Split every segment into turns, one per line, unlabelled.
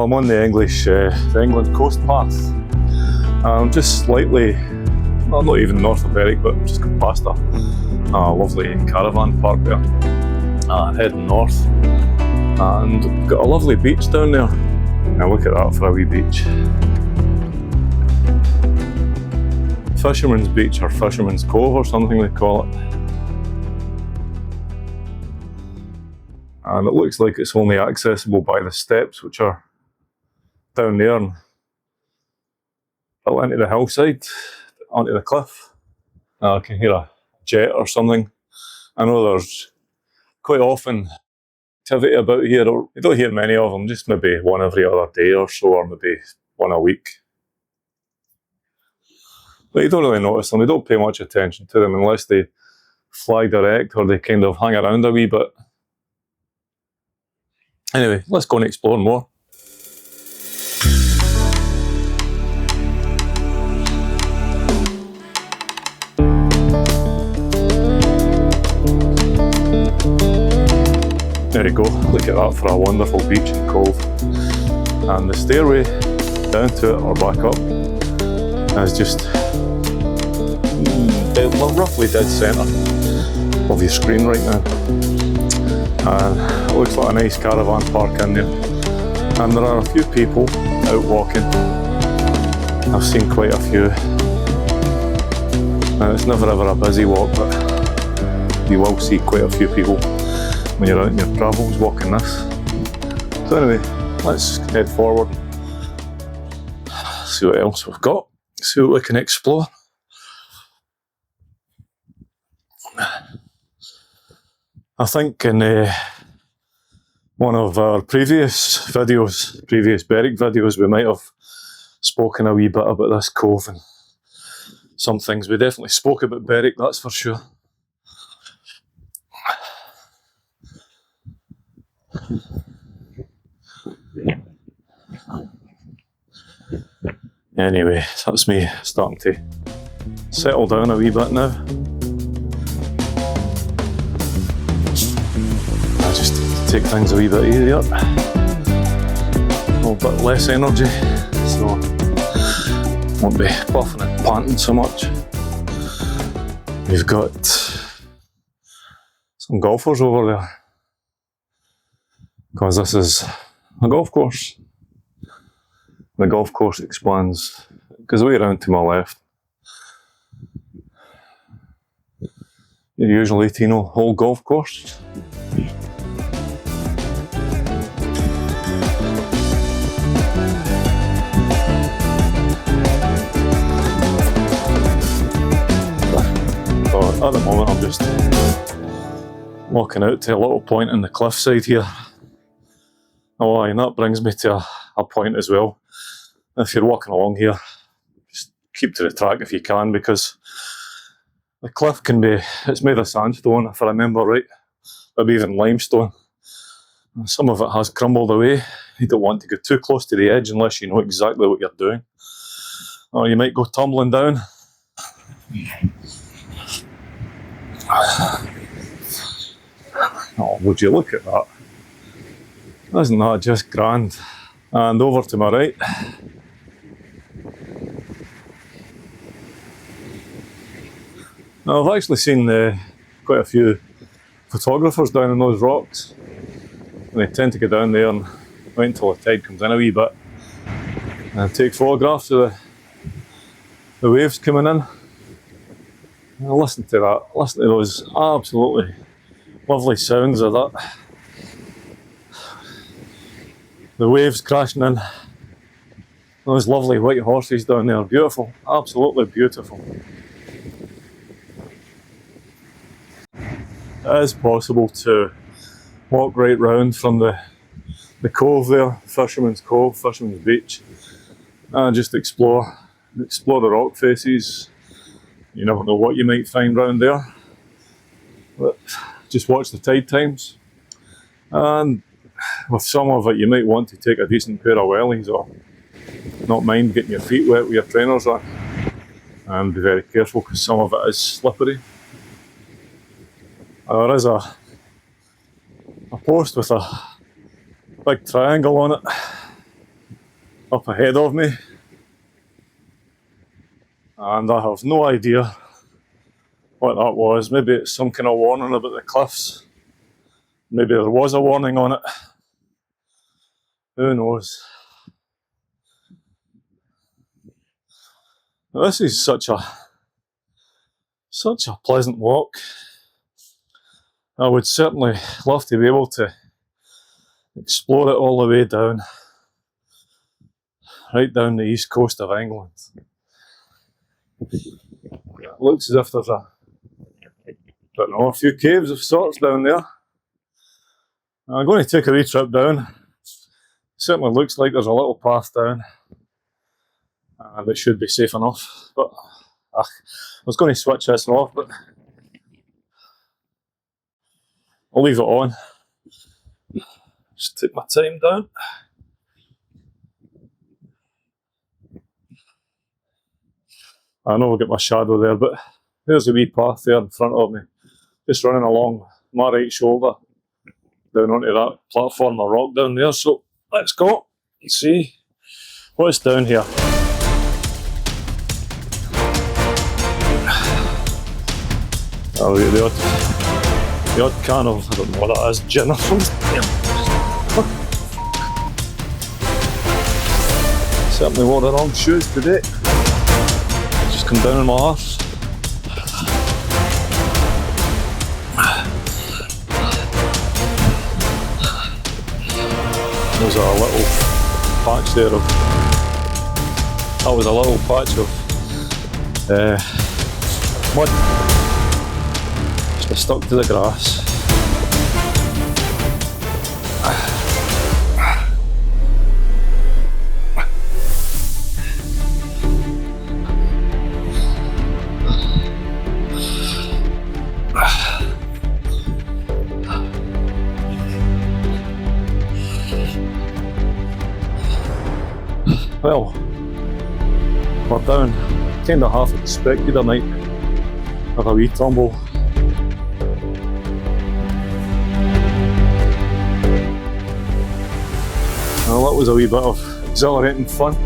I'm on the England coast path. I'm just slightly, well, not even north of Berwick, but just got past a lovely caravan park there. Heading north, and got a lovely beach down there. Now look at that for a wee beach. Fisherman's Beach or Fisherman's Cove or something they call it. And it looks like it's only accessible by the steps which are down there and built into the hillside, onto the cliff. I can hear a jet or something. I know there's quite often activity about here. You don't hear many of them, just maybe one every other day or so, or maybe one a week. But you don't really notice them, you don't pay much attention to them unless they fly direct or they kind of hang around a wee bit. Anyway, let's go and explore more. There you go, look at that for a wonderful beach and cove. And the stairway down to it or back up is just roughly dead centre of your screen right now. And it looks like a nice caravan park in there. And there are a few people out walking. I've seen quite a few. And it's never ever a busy walk, but you will see quite a few people when you're out in your travels walking this. So anyway, let's head forward, see what else we've got, see what we can explore. I think in one of our previous Berwick videos, we might have spoken a wee bit about this cove and some things. We definitely spoke about Berwick, that's for sure. Anyway, that's me starting to settle down a wee bit now. I just take things a wee bit easier, a little bit less energy, so won't be puffing and panting so much. We've got some golfers over there, because this is a golf course. The golf course expands, goes way around to my left. Your usual 18-hole golf course. But at the moment I'm just walking out to a little point in the cliffside here. Oh, and that brings me to a point as well. If you're walking along here, just keep to the track if you can, because the cliff can be, it's made of sandstone if I remember right, maybe even limestone. Some of it has crumbled away. You don't want to go too close to the edge unless you know exactly what you're doing, or you might go tumbling down. Oh, would you look at that? Isn't that just grand? And over to my right, now I've actually seen quite a few photographers down in those rocks, and they tend to go down there and wait until the tide comes in a wee bit and take photographs of the waves coming in. And listen to that, listen to those absolutely lovely sounds of that. The waves crashing in, those lovely white horses down there, beautiful, absolutely beautiful. It is possible to walk right round from the cove there, Fisherman's Cove, Fisherman's Beach, and just explore the rock faces. You never know what you might find round there, but just watch the tide times. And with some of it you might want to take a decent pair of wellies, or not mind getting your feet wet with your trainers on, and be very careful because some of it is slippery. There is a post with a big triangle on it. up ahead of me, and I have no idea what that was. Maybe it's some kind of warning about the cliffs. Maybe there was a warning on it. Who knows? This is such a pleasant walk. I would certainly love to be able to explore it all the way down, right down the east coast of England. It looks as if there's a few caves of sorts down there. I'm going to take a wee trip down. Certainly looks like there's a little path down, and it should be safe enough. But I was going to switch this off, but I'll leave it on. Just take my time down. I know I'll get my shadow there, but there's a wee path there in front of me, just running along my right shoulder, down onto that platform of rock down there. So let's go and see what's down here. Oh, the odd can of, I don't know what that is, gin or something. Certainly wore the wrong shoes today. Just come down on my arse. There's a little patch there of, that was a little patch of mud just stuck to the grass. Well, we're down. Kind of half expected I might have a wee tumble. Well, that was a wee bit of exhilarating fun.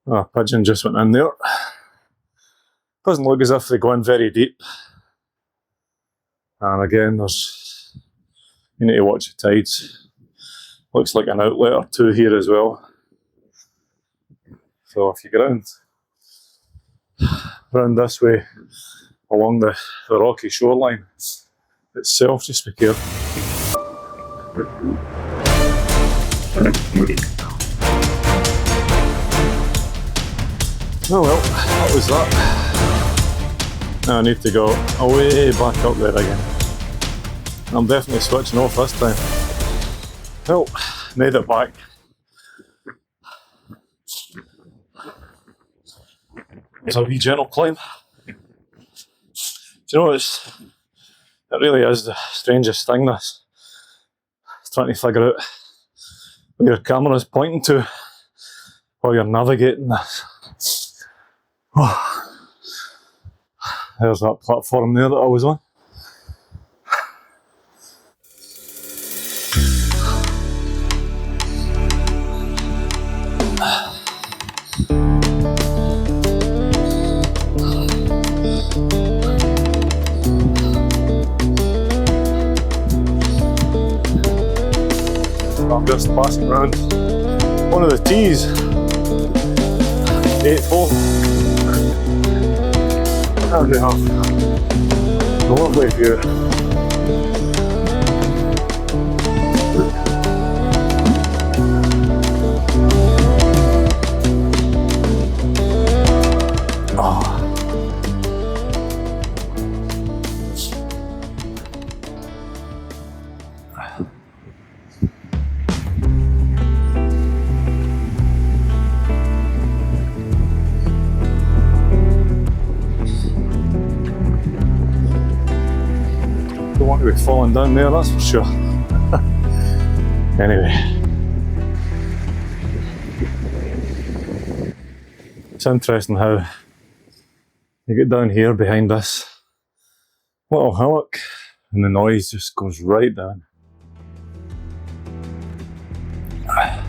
A pigeon just went in there. Doesn't look as if they go in very deep. And again, you need to watch the tides. Looks like an outlet or two here as well. So if you get round this way along the rocky shoreline itself, just be careful. Oh well, that was that. Now I need to go way back up there again. I'm definitely switching off this time. Well, made it back. It's a wee gentle climb. Do you know, it really is the strangest thing, this. Trying to figure out where your camera is pointing to while you're navigating this. Oh. There's that platform there that I was on. I'm just passing around one of the tees. 8th hole. And we have a lovely view. Don't want to be falling down there, that's for sure. Anyway, it's interesting how you get down here behind this little hillock, and the noise just goes right down. I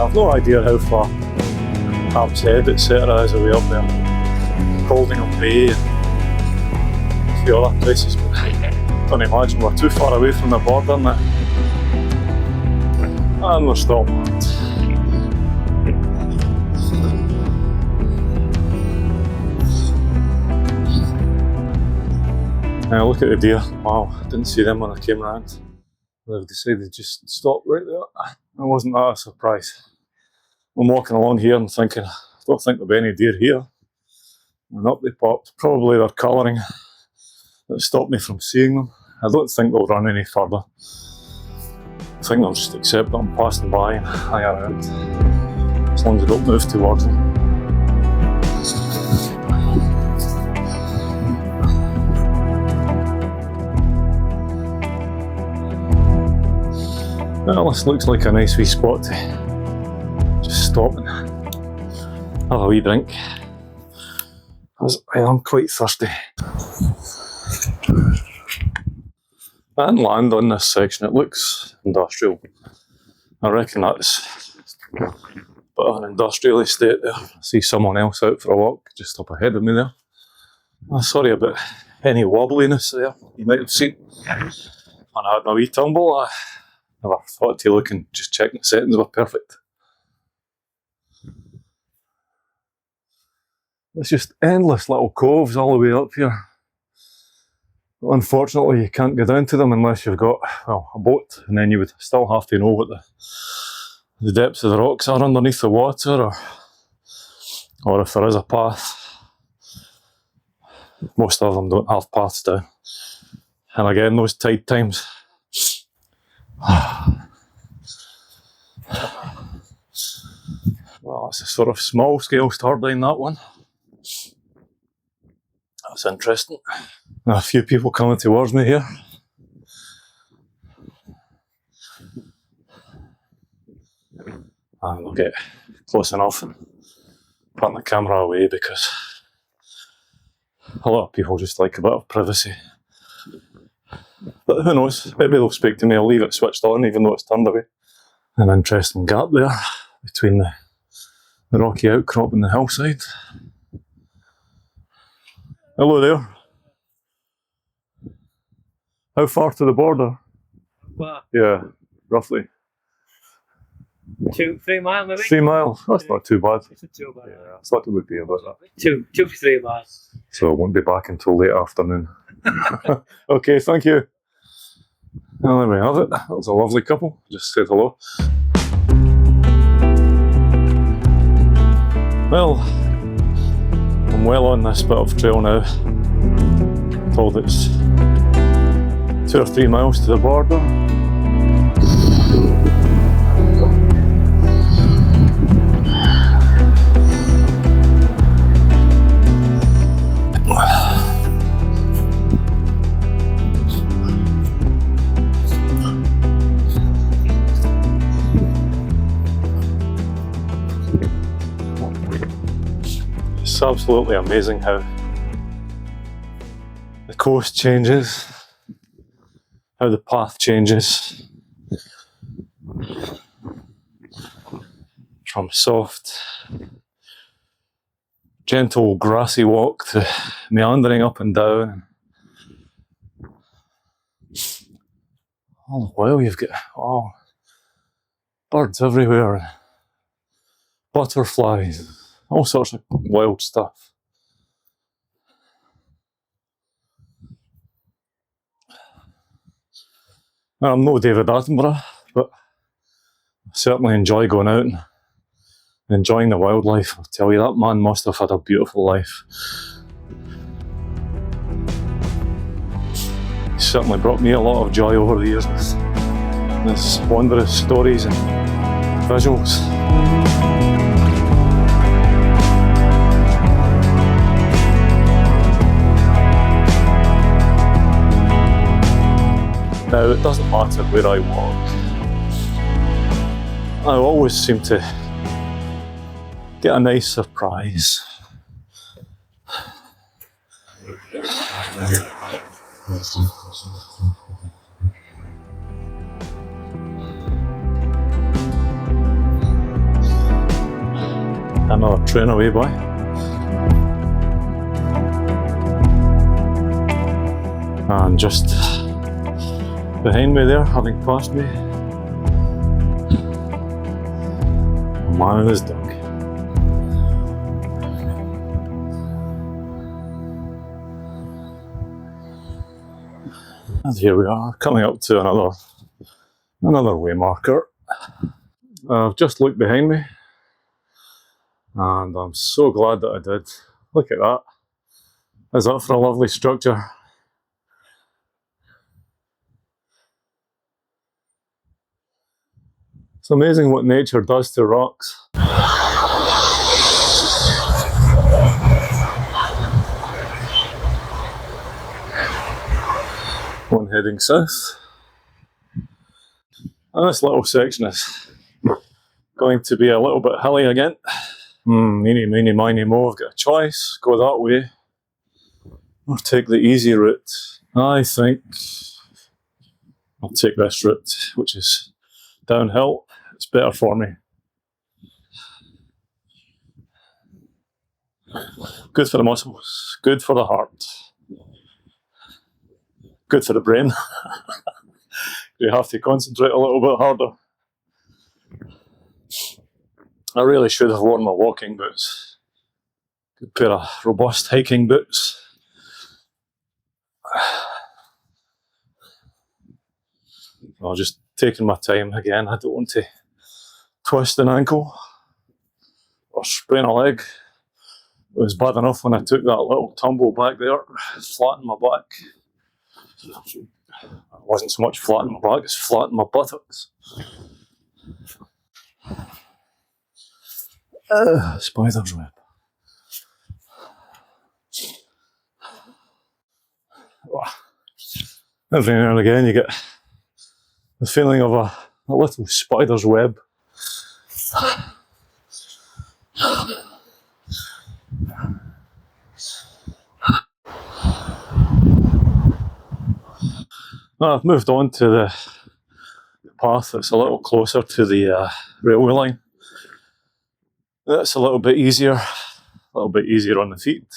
have no idea how far Harp's Head, etc. is away up there. Coldingham Bay and a few other places, but I don't imagine we're too far away from the border now. And we're stopped. Now look at the deer. Wow, didn't see them when I came round. They've decided to just stop right there. It wasn't that a surprise. I'm walking along here and thinking, I don't think there'll be any deer here. And up they popped. Probably their colouring that stopped me from seeing them. I don't think they'll run any further. I think they'll just accept that I'm passing by and hang around, as long as I don't move towards them. Well, this looks like a nice wee spot to just stop and have a wee drink, because I am quite thirsty. And land on this section, it looks industrial. I reckon that's a bit of an industrial estate there. I see someone else out for a walk just up ahead of me there. Oh, sorry about any wobbliness there, you might have seen. When I had my wee tumble, I never thought to look and just check the settings were perfect. There's just endless little coves all the way up here. But unfortunately, you can't go down to them unless you've got, well, a boat, and then you would still have to know what the depths of the rocks are underneath the water, or if there is a path. Most of them don't have paths down. And again, those tide times. Well, it's a sort of small scale turbine, that one. That's interesting. A few people coming towards me here. And I'll get close enough and put the camera away, because a lot of people just like a bit of privacy. But who knows, maybe they'll speak to me. I'll leave it switched on even though it's turned away. An interesting gap there between the rocky outcrop and the hillside. Hello there. How far to the border?
Well,
Yeah, roughly.
3 miles maybe?
3 miles? That's not too bad.
It's not too bad.
Yeah, I thought it would be about that.
2 to 3 miles.
So I won't be back until late afternoon. Okay, thank you. Well, there we have it. That was a lovely couple. Just said hello. Well, I'm well on this bit of trail now. Told it's 2 or 3 miles to the border. It's absolutely amazing how the coast changes, how the path changes from soft, gentle grassy walk to meandering up and down. All the while you've got birds everywhere, butterflies, all sorts of wild stuff. I'm no David Attenborough, but I certainly enjoy going out and enjoying the wildlife. I'll tell you, that man must have had a beautiful life. He certainly brought me a lot of joy over the years with his wondrous stories and visuals. Now, it doesn't matter where I walk. I always seem to get a nice surprise. Another train away by. And just behind me there, having passed me, a man and his dog. And here we are, coming up to another way marker. I've just looked behind me, and I'm so glad that I did. Look at that. Is that for a lovely structure? It's amazing what nature does to rocks. One heading south. And this little section is going to be a little bit hilly again. Meeny, meeny, miny, mo, I've got a choice. Go that way or take the easy route. I think I'll take this route, which is downhill. It's better for me. Good for the muscles, good for the heart, good for the brain. You have to concentrate a little bit harder. I really should have worn my walking boots. Good pair of robust hiking boots. I'm just taking my time again. I don't want to twist an ankle or sprain a leg. It was bad enough when I took that little tumble back there, flattened my back. It wasn't so much flattened my back, it's flattened my buttocks. Spider's web. Every now and again you get the feeling of a little spider's web. Now I've moved on to the path that's a little closer to the railway line. That's a little bit easier on the feet,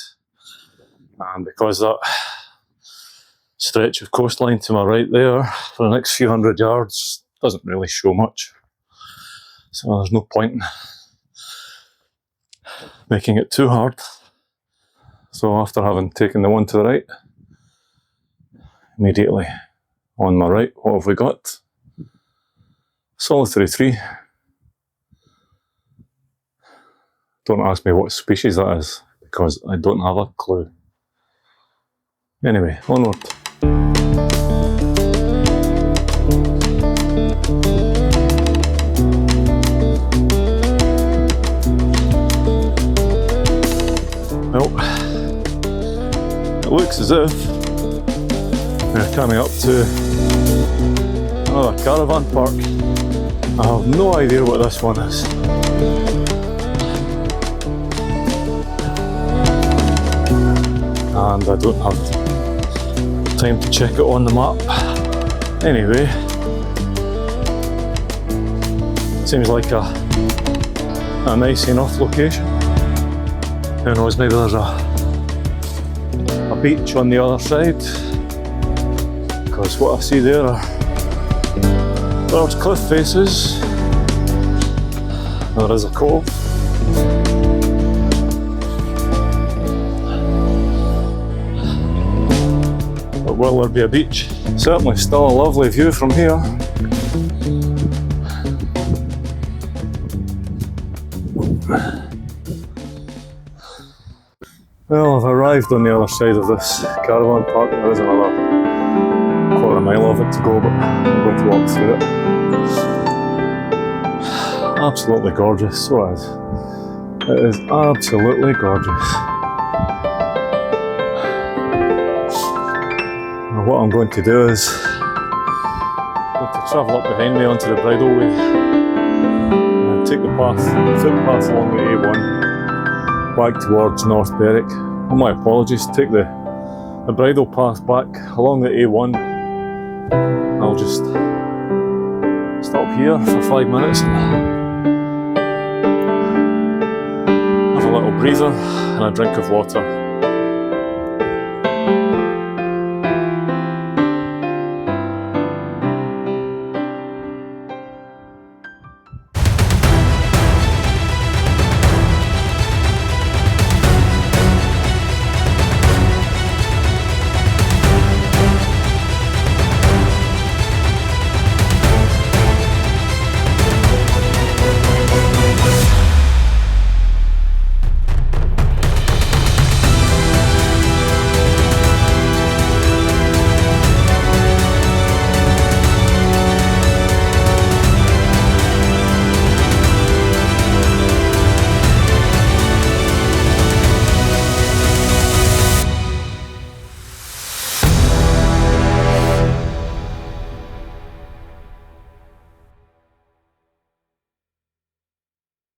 and because that stretch of coastline to my right there for the next few hundred yards doesn't really show much, so there's no point in making it too hard. So after having taken the one to the right, immediately on my right, what have we got? Solitary tree. Don't ask me what species that is, because I don't have a clue. Anyway, onward. Well, it looks as if we're coming up to another caravan park. I have no idea what this one is. And I don't have time to check it on the map. Anyway, seems like a nice enough location. Who knows, maybe there's a beach on the other side, because what I see there are large cliff faces. There is a cove. But will there be a beach? Certainly still a lovely view from here. Well, I've arrived on the other side of this caravan park. There is another quarter mile of it to go, but I'm going to walk through it. Absolutely gorgeous, so it is. It is absolutely gorgeous. Now what I'm going to do is I'm going to travel up behind me onto the bridleway and take the footpath along the A1 back towards North Berwick. Oh, my apologies, take the bridle path back along the A1. I'll just stop here for 5 minutes and have a little breather and a drink of water.